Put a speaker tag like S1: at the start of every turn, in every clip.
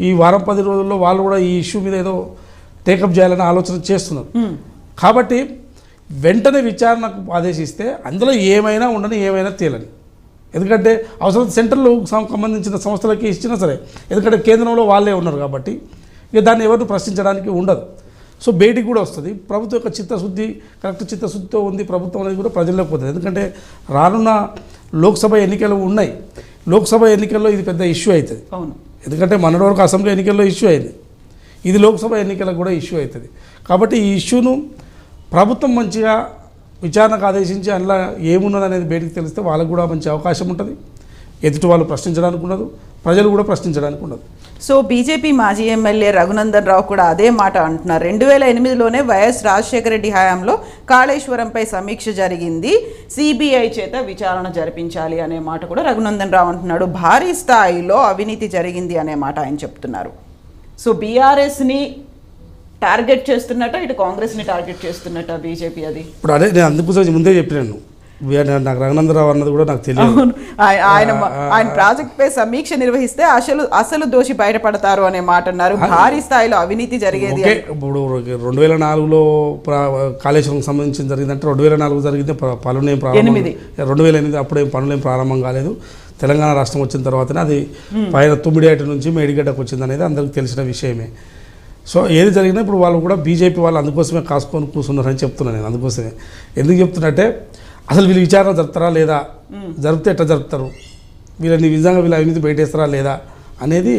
S1: ఈ వారం 10 రోజుల్లో వాళ్ళు కూడా ఈ ఇష్యూ మీద ఏదో టేకప్ చేయాలని ఆలోచన చేస్తున్నారు. కాబట్టి వెంటనే విచారణకు ఆదేశిస్తే అందులో ఏమైనా ఉండని ఏమైనా తేలని. ఎందుకంటే అవసరం సెంట్రల్ సంబంధించిన సంస్థలకి ఇచ్చినా సరే, ఎందుకంటే కేంద్రంలో వాళ్ళే ఉన్నారు కాబట్టి ఇక దాన్ని ఎవరు ప్రశ్నించడానికి ఉండదు. సో బయటికి కూడా వస్తుంది. ప్రభుత్వం యొక్క చిత్తశుద్ధి కరెక్ట్ చిత్తశుద్ధితో ఉంది ప్రభుత్వం అనేది కూడా ప్రజల్లోకి పోతుంది. ఎందుకంటే రానున్న లోక్సభ ఎన్నికలు ఉన్నాయి. లోక్సభ ఎన్నికల్లో ఇది పెద్ద ఇష్యూ అవుతుంది.
S2: అవును,
S1: ఎందుకంటే మొన్నటి వరకు అసెంబ్లీ ఎన్నికల్లో ఇష్యూ అయింది, ఇది లోక్సభ ఎన్నికలకు కూడా ఇష్యూ అవుతుంది. కాబట్టి ఈ ఇష్యూను ప్రభుత్వం మంచిగా విచారణకు ఆదేశించి అందులో ఏమున్నది అనేది బయటికి తెలిస్తే వాళ్ళకు కూడా మంచి అవకాశం ఉంటుంది. ఎదుటి వాళ్ళు ప్రశ్నించడానికి ఉండదు, ప్రజలు కూడా ప్రశ్నించడానికి ఉండదు.
S2: సో బీజేపీ మాజీ ఎమ్మెల్యే రఘునందన్ రావు కూడా అదే మాట అంటున్నారు. 2008లోనే వైఎస్ రాజశేఖర రెడ్డి హయాంలో కాళేశ్వరంపై సమీక్ష జరిగింది, సిబిఐ చేత విచారణ జరిపించాలి అనే మాట కూడా రఘునందన్ రావు అంటున్నాడు. భారీ స్థాయిలో అవినీతి జరిగింది అనే మాట ఆయన చెప్తున్నారు. సో బీఆర్ఎస్ని టార్గెట్ చేస్తున్నట్ట, ఇటు కాంగ్రెస్ని టార్గెట్ చేస్తున్నట్ట బీజేపీ. అది
S1: ఇప్పుడు అదే నేను అందుకోసం ముందే చెప్పినాను, నాకు రఘునందరావు అన్నది కూడా నాకు తెలియదు.
S2: ఆయన ప్రాజెక్ట్ పై సమీక్ష నిర్వహిస్తే అసలు దోషి బయటపడతారు అనే మాట అన్నారు. భారీ స్థాయిలో అవినీతి జరిగేది.
S1: ఇప్పుడు 2004లో కాళేశ్వరం సంబంధించి జరిగిందంటే 2004 జరిగితే పనులేం ప్రారంభం, 2008 అప్పుడేం పనులేం ప్రారంభం కాలేదు. తెలంగాణ రాష్ట్రం వచ్చిన తర్వాతనే అది పైన తుమ్మిడియాటి నుంచి మేడిగడ్డకు వచ్చింది అనేది అందరికి తెలిసిన విషయమే. సో ఏది జరిగినా ఇప్పుడు వాళ్ళు కూడా బీజేపీ వాళ్ళు అందుకోసమే కాసుకొని కూర్చున్నారని చెప్తున్నాను నేను. అందుకోసమే ఎందుకు చెప్తున్నట్టే, అసలు వీళ్ళు విచారణ జరుపుతారా లేదా, జరిపితే ఎట్లా జరుపుతారు, వీళ్ళని నిజంగా వీళ్ళు అవినీతి బయటేస్తారా లేదా అనేది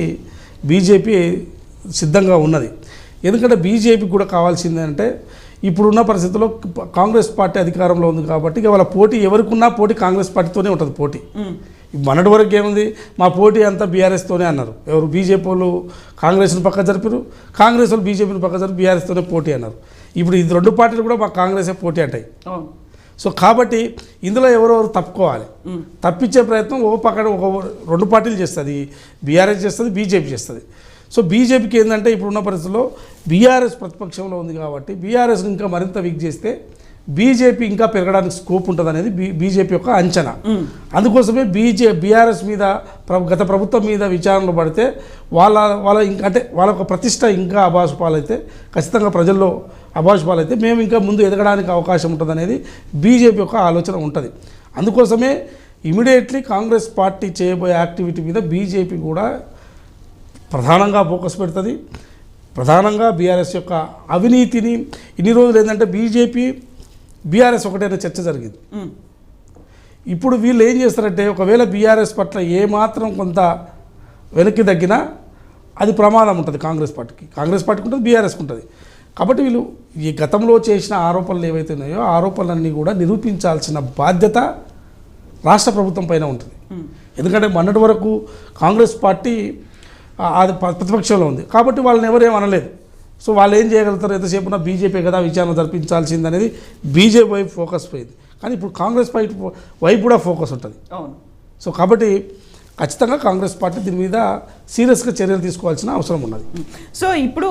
S1: బీజేపీ సిద్ధంగా ఉన్నది. ఎందుకంటే బీజేపీకి కూడా కావాల్సింది అంటే ఇప్పుడున్న పరిస్థితుల్లో కాంగ్రెస్ పార్టీ అధికారంలో ఉంది కాబట్టి ఇక వాళ్ళ పోటీ ఎవరికున్నా పోటీ కాంగ్రెస్ పార్టీతోనే ఉంటుంది. పోటీ మొన్నటి వరకు ఏముంది, మా పోటీ అంతా బీఆర్ఎస్తోనే అన్నారు. ఎవరు బీజేపీ వాళ్ళు కాంగ్రెస్ని పక్క జరిపారు, కాంగ్రెస్ వాళ్ళు బీజేపీని పక్క జరిపి బీఆర్ఎస్తోనే పోటీ అన్నారు. ఇప్పుడు ఇది రెండు పార్టీలు కూడా మా కాంగ్రెసే పోటీ అంటాయి. సో కాబట్టి ఇందులో ఎవరెవరు తప్పుకోవాలి, తప్పించే ప్రయత్నం ఒక పక్కన ఒక రెండు పార్టీలు చేస్తుంది, బీఆర్ఎస్ చేస్తుంది, బీజేపీ చేస్తుంది. సో బీజేపీకి ఏంటంటే ఇప్పుడున్న పరిస్థితుల్లో బీఆర్ఎస్ ప్రతిపక్షంలో ఉంది కాబట్టి బీఆర్ఎస్ని ఇంకా మరింత వీక్ చేస్తే బీజేపీ ఇంకా పెరగడానికి స్కోప్ ఉంటుంది అనేది బీజేపీ యొక్క అంచనా. అందుకోసమే బీఆర్ఎస్ మీద గత ప్రభుత్వం మీద విచారణలు పడితే వాళ్ళ ఇంకా అంటే వాళ్ళ ఒక ప్రతిష్ట ఇంకా అభాసుపాలైతే, ఖచ్చితంగా ప్రజల్లో అభాసుపాలైతే మేము ఇంకా ముందు ఎదగడానికి అవకాశం ఉంటుంది అనేది బీజేపీ యొక్క ఆలోచన ఉంటుంది. అందుకోసమే ఇమీడియట్లీ కాంగ్రెస్ పార్టీ చేయబోయే యాక్టివిటీ మీద బీజేపీ కూడా ప్రధానంగా ఫోకస్ పెడుతుంది. ప్రధానంగా బీఆర్ఎస్ యొక్క అవినీతిని ఇన్ని రోజులు ఏంటంటే బీఆర్ఎస్ ఒకటైనా చర్చ జరిగింది. ఇప్పుడు వీళ్ళు ఏం చేస్తారంటే ఒకవేళ బీఆర్ఎస్ పట్ల ఏమాత్రం కొంత వెనక్కి తగ్గినా అది ప్రమాదం ఉంటుంది కాంగ్రెస్ పార్టీకి ఉంటుంది, బీఆర్ఎస్కి ఉంటుంది. కాబట్టి వీళ్ళు ఈ గతంలో చేసిన ఆరోపణలు ఏవైతే ఉన్నాయో ఆరోపణలన్నీ కూడా నిరూపించాల్సిన బాధ్యత రాష్ట్ర ప్రభుత్వం పైన ఉంటుంది. ఎందుకంటే మొన్నటి వరకు కాంగ్రెస్ పార్టీ అది ప్రతిపక్షంలో ఉంది కాబట్టి వాళ్ళని ఎవరేం అనలేదు. సో వాళ్ళు ఏం చేయగలుగుతారు, ఎంతసేపున బీజేపీ కదా విచారణ జరిపించాల్సింది అనేది బీజేపీ వైపు ఫోకస్ పోయింది. కానీ ఇప్పుడు కాంగ్రెస్ వైపు కూడా ఫోకస్ ఉంటుంది. సో కాబట్టి ఖచ్చితంగా కాంగ్రెస్ పార్టీ దీని మీద సీరియస్గా చర్యలు తీసుకోవాల్సిన అవసరం ఉన్నది.
S2: సో ఇప్పుడు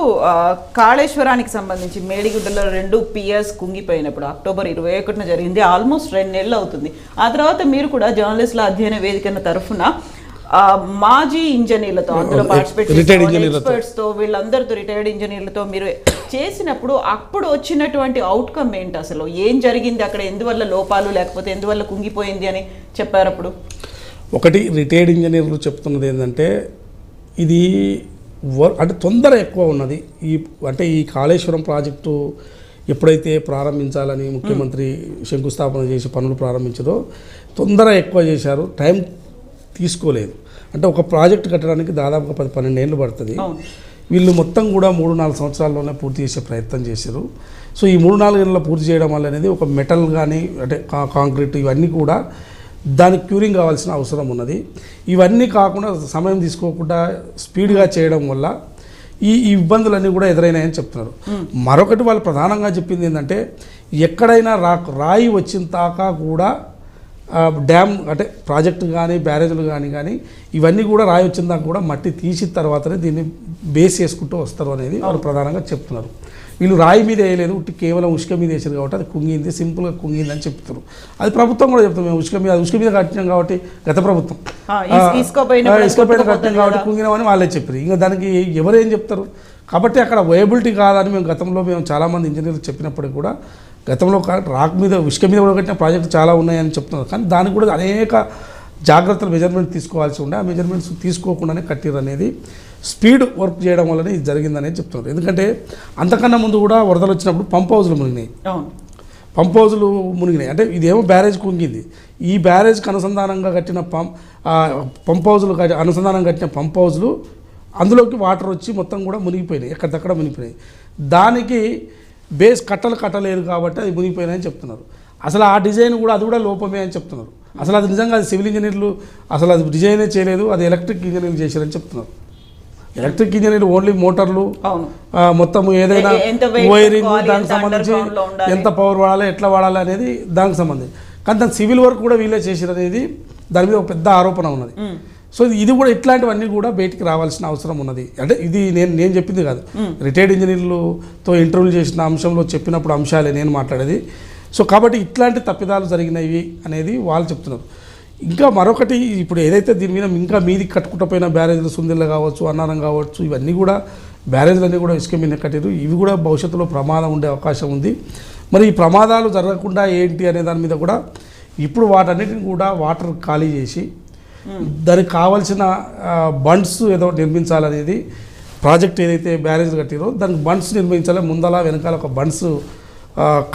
S2: కాళేశ్వరానికి సంబంధించి మేడిగుడ్డలో 2 పిఎస్ కుంగిపోయినప్పుడు అక్టోబర్ 21న జరిగింది. ఆల్మోస్ట్ 2 నెలలు అవుతుంది. ఆ తర్వాత మీరు కూడా జర్నలిస్టుల అధ్యయన వేదిక తరఫున మాజీ ఇంజనీర్లతో, అందులో పార్టిసిపేట్ ఎక్స్పర్ట్స్తో, వీళ్ళందరితో, రిటైర్డ్ ఇంజనీర్లతో మీరు చేసినప్పుడు అప్పుడు వచ్చినటువంటి అవుట్కమ్ ఏంటి, అసలు ఏం జరిగింది అక్కడ, ఎందువల్ల లోపాలు లేకపోతే ఎందువల్ల కుంగిపోయింది అని చెప్పారు అప్పుడు?
S1: ఒకటి, రిటైర్డ్ ఇంజనీర్లు చెప్తున్నది ఏంటంటే ఇది అంటే తొందర ఎక్కువ ఉన్నది. ఈ కాళేశ్వరం ప్రాజెక్టు ఎప్పుడైతే ప్రారంభించాలని ముఖ్యమంత్రి శంకుస్థాపన చేసి పనులు ప్రారంభించదో తొందర ఎక్కువ చేశారు, టైం తీసుకోలేదు. అంటే ఒక ప్రాజెక్ట్ కట్టడానికి దాదాపుగా 10-12 ఏళ్ళు పడుతుంది. వీళ్ళు మొత్తం కూడా 3-4 సంవత్సరాల్లోనే పూర్తి చేసే ప్రయత్నం చేశారు. సో ఈ 3-4 ఏళ్ళలో పూర్తి చేయడం వల్ల అనేది ఒక మెటల్ కానీ అంటే కాంక్రీట్ ఇవన్నీ కూడా దానికి క్యూరింగ్ కావాల్సిన అవసరం ఉన్నది. ఇవన్నీ కాకుండా సమయం తీసుకోకుండా స్పీడ్గా చేయడం వల్ల ఈ ఇబ్బందులన్నీ కూడా ఎదురైనాయని చెప్తున్నారు. మరొకటి వాళ్ళు ప్రధానంగా చెప్పింది ఏంటంటే ఎక్కడైనా రాయి వచ్చిన దాకా కూడా డ్యామ్ అంటే ప్రాజెక్టు కానీ బ్యారేజ్లు కానీ ఇవన్నీ కూడా రాయి వచ్చిన దాకా కూడా మట్టి తీసిన తర్వాతనే దీన్ని బేస్ చేసుకుంటూ వస్తారు అనేది వాళ్ళు ప్రధానంగా చెప్తున్నారు. వీళ్ళు రాయి మీద వేయలేదు, కేవలం ఉష్క మీద వేసారు కాబట్టి అది కుంగింది, సింపుల్గా కుంగింది అని చెప్తున్నారు. అది ప్రభుత్వం కూడా చెప్తాం, మేము ఉష్క మీద కట్టినాం కాబట్టి, గత ప్రభుత్వం ఇసుక పైన కట్టినాం కాబట్టి కుంగినామని వాళ్ళే చెప్పారు. ఇంకా దానికి ఎవరేం చెప్తారు? కాబట్టి అక్కడ వయబిలిటీ కాదని మేము చాలామంది ఇంజనీర్లు చెప్పినప్పటికీ కూడా గతంలో రాక్ మీద ఉష్క మీద కూడా కట్టిన ప్రాజెక్టులు చాలా ఉన్నాయని చెప్తున్నారు. కానీ దానికి కూడా అనేక జాగ్రత్తలు మెజర్మెంట్ తీసుకోవాల్సి ఉండే, ఆ మెజర్మెంట్స్ తీసుకోకుండానే కట్టిరు అనేది స్పీడ్ వర్క్ చేయడం వల్లనే ఇది జరిగిందనేది చెప్తున్నారు. ఎందుకంటే అంతకన్నా ముందు కూడా వరదలు వచ్చినప్పుడు పంప్ హౌజులు మునిగినాయి. పంప్ హౌజులు మునిగినాయి అంటే ఇదేమో బ్యారేజ్ కుంగింది. ఈ బ్యారేజ్కి అనుసంధానంగా కట్టిన పంప్ హౌజులు అనుసంధానం కట్టిన పంప్ హౌజులు అందులోకి వాటర్ వచ్చి మొత్తం కూడా మునిగిపోయినాయి, ఎక్కడిదక్కడ మునిగిపోయినాయి. దానికి బేస్ కట్టలేదు కాబట్టి అది మునిగిపోయినాయని చెప్తున్నారు. అసలు ఆ డిజైన్ కూడా అది కూడా లోపమే అని చెప్తున్నారు. అసలు అది నిజంగా అది సివిల్ ఇంజనీర్లు అసలు అది డిజైనే చేయలేదు, అది ఎలక్ట్రిక్ ఇంజనీర్లు చేశారని చెప్తున్నారు. ఎలక్ట్రిక్ ఇంజనీర్లు ఓన్లీ మోటార్లు మొత్తం ఏదైనా వైరింగ్ దానికి సంబంధించి ఎంత పవర్ వాడాలి, ఎట్లా వాడాలి అనేది దానికి సంబంధించి. కానీ దాని సివిల్ వర్క్ కూడా వీళ్ళే చేశారు అనేది దాని మీద ఒక పెద్ద ఆరోపణ ఉన్నది. సో ఇది కూడా ఇట్లాంటివన్నీ కూడా బయటికి రావాల్సిన అవసరం ఉన్నది. అంటే ఇది నేను చెప్పింది కాదు, రిటైర్డ్ ఇంజనీర్లతో ఇంటర్వ్యూ చేసిన అంశంలో చెప్పినప్పుడు అంశాలే నేను మాట్లాడేది. సో కాబట్టి ఇట్లాంటి తప్పిదాలు జరిగినవి అనేది వాళ్ళు చెప్తున్నారు. ఇంకా మరొకటి, ఇప్పుడు ఏదైతే దీని మీద ఇంకా మీదికి కట్టుకుంటూ పోయిన బ్యారేజ్లు సుందిల్ల కావచ్చు, అన్నారం కావచ్చు, ఇవన్నీ కూడా బ్యారేజ్లన్నీ కూడా ఇసుక మీద కట్టారు. ఇవి కూడా భవిష్యత్తులో ప్రమాదం ఉండే అవకాశం ఉంది. మరి ఈ ప్రమాదాలు జరగకుండా ఏంటి అనే దాని మీద కూడా ఇప్పుడు వాటన్నిటిని కూడా వాటర్ ఖాళీ చేసి దానికి కావాల్సిన బండ్స్ ఏదో నిర్మించాలనేది ప్రాజెక్ట్ ఏదైతే బ్యారేజ్ కట్టిరో దానికి బండ్స్ నిర్మించాలి. ముందల వెనకాల ఒక బండ్స్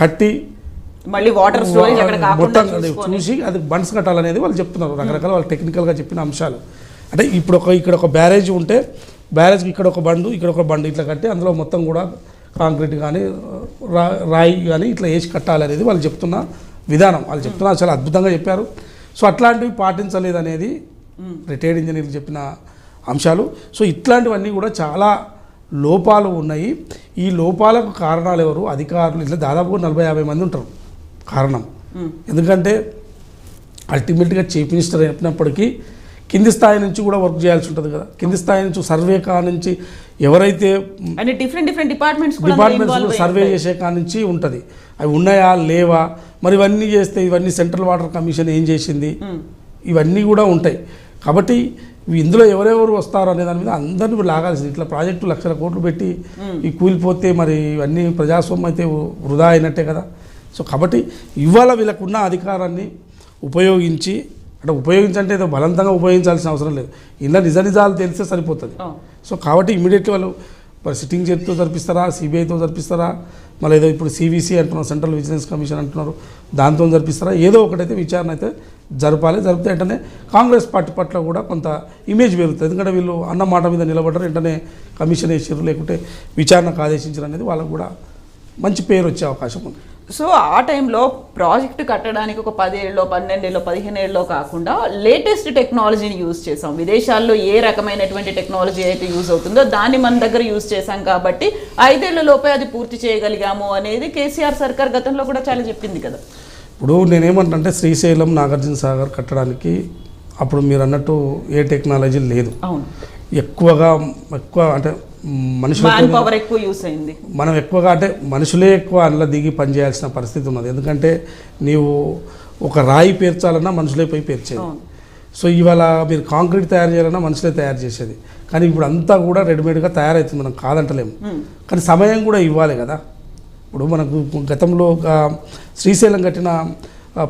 S1: కట్టి
S2: మళ్ళీ వాటర్ స్టోరేజ్
S1: మొత్తం చూసి అది బండ్స్ కట్టాలనేది వాళ్ళు చెప్తున్నారు. రకరకాల వాళ్ళు టెక్నికల్గా చెప్పిన అంశాలు. అంటే ఇప్పుడు ఇక్కడ ఒక బ్యారేజ్ ఉంటే బ్యారేజ్కి ఇక్కడ ఒక బండు ఇట్లా కట్టి అందులో మొత్తం కూడా కాంక్రీట్ కానీ రాయి కానీ ఇట్లా వేసి కట్టాలనేది వాళ్ళు చెప్తున్న విధానం. వాళ్ళు చెప్తున్నారు, చాలా అద్భుతంగా చెప్పారు. సో అట్లాంటివి పాటించలేదు అనేది రిటైర్డ్ ఇంజనీర్లు చెప్పిన అంశాలు. సో ఇట్లాంటివన్నీ కూడా చాలా లోపాలు ఉన్నాయి. ఈ లోపాలకు కారణాలు ఎవరు? అధికారులు. ఇట్లా దాదాపు 40-50 మంది ఉంటారు కారణం. ఎందుకంటే అల్టిమేట్గా చీఫ్ మినిస్టర్ చెప్పినప్పటికీ కింది స్థాయి నుంచి కూడా వర్క్ చేయాల్సి ఉంటుంది కదా. కింది స్థాయి నుంచి సర్వే నుంచి ఎవరైతే
S2: డిఫరెంట్ డిపార్ట్మెంట్స్
S1: సర్వే చేసే నుంచి ఉంటుంది. అవి ఉన్నాయా లేవా, మరి ఇవన్నీ చేస్తే ఇవన్నీ సెంట్రల్ వాటర్ కమిషన్ ఏం చేసింది, ఇవన్నీ కూడా ఉంటాయి. కాబట్టి ఇందులో ఎవరెవరు వస్తారు అనే దాని మీద అందరినీ లాగాల్సింది. ఇట్లా ప్రాజెక్టు లక్షల కోట్లు పెట్టి ఈ కూలిపోతే మరి ఇవన్నీ ప్రజాస్వామ్యం అయితే వృధా అయినట్టే కదా. సో కాబట్టి ఇవాళ వీళ్ళకున్న అధికారాన్ని ఉపయోగించి, అంటే ఉపయోగించంటే ఏదో బలవంతంగా ఉపయోగించాల్సిన అవసరం లేదు, ఇలా నిజాలు తెలిస్తే సరిపోతుంది. సో కాబట్టి ఇమీడియట్లీ వాళ్ళు సిట్టింగ్ జడ్జితో జరిపిస్తారా, సిబిఐతో జరిపిస్తారా, మళ్ళీ ఏదో ఇప్పుడు సివిసి అంటున్నారు, సెంట్రల్ విజిలెన్స్ కమిషన్ అంటున్నారు, దాంతో జరిపిస్తారా, ఏదో ఒకటైతే విచారణ అయితే జరపాలి. జరిపితే వెంటనే కాంగ్రెస్ పార్టీ పట్ల కూడా కొంత ఇమేజ్ పెరుగుతుంది. ఎందుకంటే వీళ్ళు అన్న మాట మీద నిలబడ్డారు, వెంటనే కమిషన్ వేసారు, లేకుంటే విచారణకు ఆదేశించారు అనేది వాళ్ళకు కూడా మంచి పేరు వచ్చే అవకాశం ఉంది.
S2: సో ఆ టైంలో ప్రాజెక్టు కట్టడానికి ఒక 10 ఏళ్ళలో 12 ఏళ్ళలో 15 ఏళ్ళలో కాకుండా లేటెస్ట్ టెక్నాలజీని యూజ్ చేసాం. విదేశాల్లో ఏ రకమైనటువంటి టెక్నాలజీ అయితే యూజ్ అవుతుందో దాన్ని మన దగ్గర యూజ్ చేసాం కాబట్టి 5 ఏళ్ల లోపే అది పూర్తి చేయగలిగాము అనేది కేసీఆర్ సర్కార్ గతంలో కూడా చాలా చెప్పింది కదా.
S1: ఇప్పుడు నేనేమంటే శ్రీశైలం నాగార్జున సాగర్ కట్టడానికి అప్పుడు మీరు అన్నట్టు ఏ టెక్నాలజీ లేదు.
S2: అవును,
S1: ఎక్కువ అంటే
S2: పవర్ ఎక్కువ యూస్ అయింది.
S1: మనం ఎక్కువగా అంటే మనుషులే ఎక్కువ అందులో దిగి పనిచేయాల్సిన పరిస్థితి ఉన్నది. ఎందుకంటే నీవు ఒక రాయి పేర్చాలన్నా మనుషులే పోయి పేర్చేది. సో ఇవాళ మీరు కాంక్రీట్ తయారు చేయాలన్నా మనుషులే తయారు చేసేది. కానీ ఇప్పుడు అంతా కూడా రెడీమేడ్గా తయారవుతుంది, మనం కాదంటలేము. కానీ సమయం కూడా ఇవ్వాలి కదా. ఇప్పుడు మనకు గతంలో శ్రీశైలం కట్టిన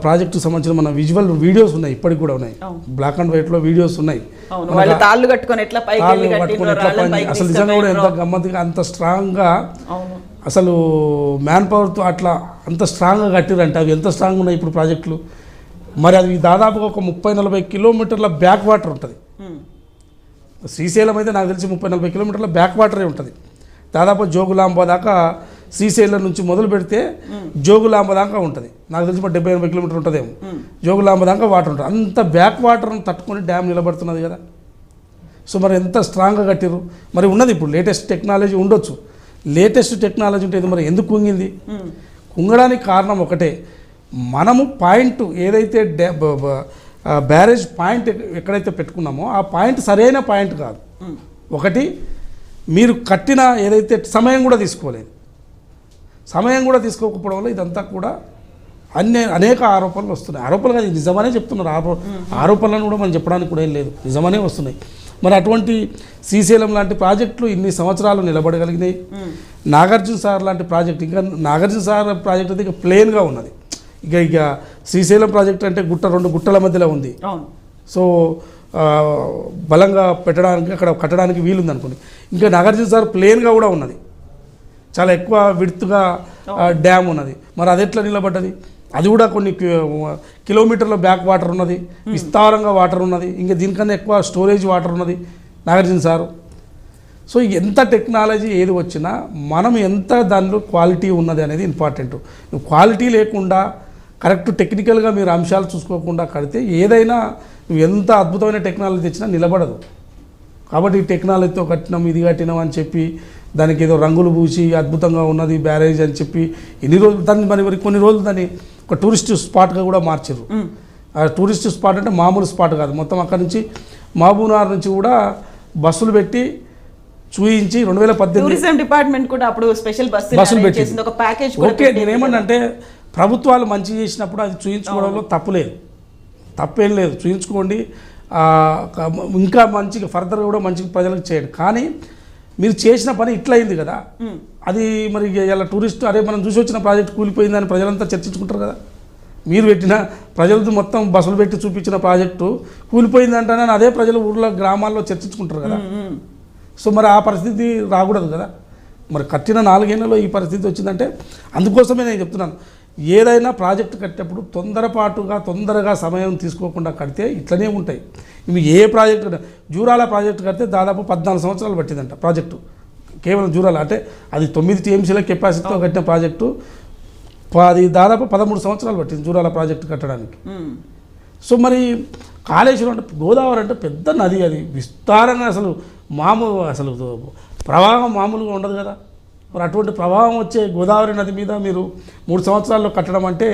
S1: ప్రాజెక్టు సంబంధించిన మన విజువల్ వీడియోస్ ఉన్నాయి, ఇప్పటికి కూడా ఉన్నాయి, బ్లాక్ అండ్ వైట్లో వీడియోస్ ఉన్నాయి. అసలు నిజంగా కూడా ఎంత గమ్మత్తుగా అంత స్ట్రాంగ్గా అసలు మ్యాన్ పవర్తో అట్లా అంత స్ట్రాంగ్గా కట్టిరంటే అవి ఎంత స్ట్రాంగ్ ఉన్నాయి ఇప్పుడు ప్రాజెక్టులు. మరి అది దాదాపుగా ఒక 30-40 కిలోమీటర్ల బ్యాక్ వాటర్ ఉంటుంది. శ్రీశైలం అయితే నాకు తెలిసి 30-40 కిలోమీటర్ల బ్యాక్ వాటరే ఉంటుంది. దాదాపు జోగులాంబ దాకా శ్రీశైలం నుంచి మొదలు పెడితే జోగులాంబ దాకా ఉంటుంది. నాకు తెలిసి 70-80 కిలోమీటర్లు ఉంటుందేమో. జోగులాంబ దాకా వాటర్ ఉంటుంది. అంత బ్యాక్ వాటర్ను తట్టుకొని డ్యామ్ నిలబడుతున్నది కదా. సో మరి ఎంత స్ట్రాంగ్గా కట్టిరు. మరి ఉన్నది ఇప్పుడు లేటెస్ట్ టెక్నాలజీ ఉండొచ్చు. లేటెస్ట్ టెక్నాలజీ ఉంటుంది, మరి ఎందుకు కుంగింది? కుంగడానికి కారణం ఒకటే, మనము పాయింట్ ఏదైతే బ్యారేజ్ పాయింట్ ఎక్కడైతే పెట్టుకున్నామో ఆ పాయింట్ సరైన పాయింట్ కాదు. ఒకటి మీరు కట్టిన ఏదైతే సమయం కూడా తీసుకోలేదు, సమయం కూడా తీసుకోకపోవడం వల్ల ఇదంతా కూడా అనేక ఆరోపణలు వస్తున్నాయి. ఆరోపణలు కాదు, నిజమనే చెప్తున్నారు. ఆరోపణలను కూడా మనం చెప్పడానికి కూడా ఏం లేదు, నిజమనే వస్తున్నాయి. మరి అటువంటి శ్రీశైలం లాంటి ప్రాజెక్టులు ఇన్ని సంవత్సరాలు నిలబడగలిగినాయి. నాగార్జున సార్ లాంటి ప్రాజెక్ట్, ఇంకా నాగార్జున సార్ ప్రాజెక్ట్ అయితే ఇక ప్లేన్గా ఉన్నది. ఇక శ్రీశైలం ప్రాజెక్ట్ అంటే రెండు గుట్టల మధ్యలో ఉంది. సో బలంగా పెట్టడానికి అక్కడ కట్టడానికి వీలుంది అనుకోండి. ఇంకా నాగార్జున సార్ ప్లేన్గా కూడా ఉన్నది, చాలా ఎక్కువ విడ్త్గా డ్యామ్ ఉన్నది. మరి అది ఎట్లా నిలబడ్డది? అది కూడా కొన్ని కిలోమీటర్ల బ్యాక్ వాటర్ ఉన్నది, విస్తారంగా వాటర్ ఉన్నది, ఇంకా దీనికన్నా ఎక్కువ స్టోరేజ్ వాటర్ ఉన్నది నాగార్జున సారు. సో ఎంత టెక్నాలజీ ఏది వచ్చినా మనం ఎంత దానిలో క్వాలిటీ ఉన్నది అనేది ఇంపార్టెంట్. క్వాలిటీ లేకుండా కరెక్ట్ టెక్నికల్గా మీరు అంశాలు చూసుకోకుండా కడితే ఏదైనా నువ్వు ఎంత అద్భుతమైన టెక్నాలజీ తెచ్చినా నిలబడదు. కాబట్టి ఈ టెక్నాలజీతో కట్టినాం, ఇది కట్టినాం అని చెప్పి దానికి ఏదో రంగులు పూసి అద్భుతంగా ఉన్నది బ్యారేజ్ అని చెప్పి ఎన్ని రోజులు దాన్ని మరి కొన్ని రోజులు దాన్ని ఒక టూరిస్ట్ స్పాట్గా కూడా మార్చారు. ఆ టూరిస్ట్ స్పాట్ అంటే మామూలు స్పాట్ కాదు, మొత్తం అక్కడ నుంచి మహబూబ్నగర్ నుంచి కూడా బస్సులు పెట్టి చూయించి 2018
S2: టూరిజం డిపార్ట్మెంట్ కూడా అప్పుడు స్పెషల్ బస్సులు పెట్టి ఒక ప్యాకేజ్.
S1: ఓకే, నేనేమన్నంటే ప్రభుత్వాలు మంచి చేసినప్పుడు అది చూయించుకోవడంలో తప్పేం లేదు, చూయించుకోండి. ఇంకా మంచిగా ఫర్దర్గా కూడా మంచిగా ప్రజలకు చేయండి. కానీ మీరు చేసిన పని ఇట్లా అయింది కదా, అది మరి ఇలా టూరిస్ట్ అరే మనం చూసి వచ్చిన ప్రాజెక్ట్ కూలిపోయిందని ప్రజలంతా చర్చించుకుంటారు కదా. మీరు పెట్టిన ప్రజలతో మొత్తం బస్సులు పెట్టి చూపించిన ప్రాజెక్టు కూలిపోయిందంటే అదే ప్రజలు ఊర్లో గ్రామాల్లో చర్చించుకుంటారు కదా. సో మరి ఆ పరిస్థితి రాకూడదు కదా. మరి కట్టిన 4 ఏళ్లలో ఈ పరిస్థితి వచ్చిందంటే అందుకోసమే నేను చెప్తున్నాను, ఏదైనా ప్రాజెక్టు కట్టేటప్పుడు తొందరగా సమయం తీసుకోకుండా కడితే ఇట్లనే ఉంటాయి. ఇవి ఏ ప్రాజెక్టు జూరాల ప్రాజెక్టు కడితే దాదాపు 14 సంవత్సరాలు పట్టిందంట ప్రాజెక్టు. కేవలం జూరాల అంటే అది 9 TMCల కెపాసిటీతో కట్టిన ప్రాజెక్టు అది దాదాపు 13 సంవత్సరాలు పట్టింది జూరాల ప్రాజెక్టు కట్టడానికి. సో మరి కాళేశ్వరం అంటే గోదావరి అంటే పెద్ద నది, అది విస్తారంగా అసలు ప్రవాహం మామూలుగా ఉండదు కదా. మరి అటువంటి ప్రభావం వచ్చే గోదావరి నది మీద మీరు 3 సంవత్సరాల్లో కట్టడం అంటే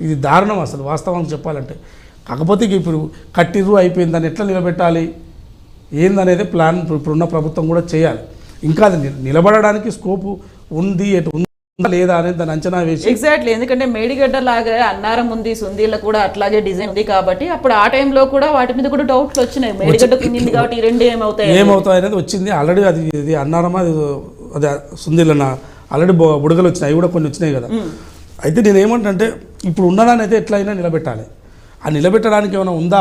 S1: ఇది దారుణం అసలు వాస్తవానికి చెప్పాలంటే. కాకపోతే ఇప్పుడు కట్టిర్రు అయిపోయింది, దాన్ని ఎట్లా నిలబెట్టాలి ఏందనేది ప్లాన్ ఇప్పుడున్న ప్రభుత్వం కూడా చేయాలి. ఇంకా అది నిలబడడానికి స్కోపు ఉంది ఉందా లేదా అనేది దాన్ని అంచనా వేసి.
S2: ఎగ్జాక్ట్లీ, ఎందుకంటే మేడిగడ్డ లాగా అన్నారం ఉంది, సుందీల కూడా అట్లాగే డిజైన్ ఉంది కాబట్టి అప్పుడు ఆ టైంలో కూడా వాటి మీద కూడా డౌట్లు వచ్చినాయి. మేడిగడ్డ కింది కాబట్టి ఈ రెండు ఏమవుతాయి అనేది
S1: వచ్చింది ఆల్రెడీ. అది అన్నారమా అదే సుందీలన్న ఆల్రెడీ బుడగలు వచ్చినాయి, అవి కూడా కొన్ని వచ్చినాయి కదా. అయితే నేను ఏమంటే ఇప్పుడు ఉన్నదాన్ని అయితే ఎట్లయినా నిలబెట్టాలి. ఆ నిలబెట్టడానికి ఏమైనా ఉందా